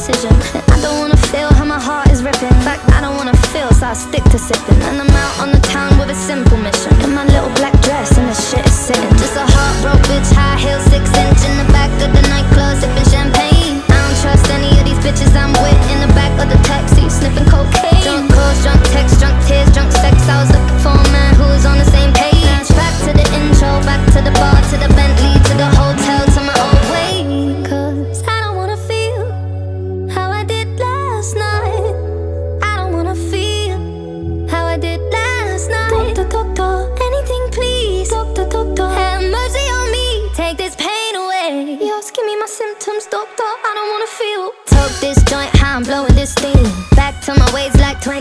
decision. And I don't wanna feel how my heart is ripping. In fact, I don't wanna feel, so I stick to sipping. And I'm out on the town with a simple mission. In my little black dress and the shit is sitting. Just a heartbroken bitch, high heel, 6-inch in the back of the nightclub, sipping champagne. I don't trust any of these bitches I'm with. In the back of the taxi, sniffing cocaine. Drunk calls, drunk texts, drunk tears, drunk sex. I was looking for a man who was on the same page. Back to the intro, back to the bar, to the Bentley, to the hotel, to my old way. Cause I don't wanna feel how I did last night. I don't wanna feel how I did last night. Doctor, anything please. Doctor, have mercy on me, take this pain away. Just give me my symptoms, doctor, I don't wanna feel. Toke this joint, how I'm blowing this thing.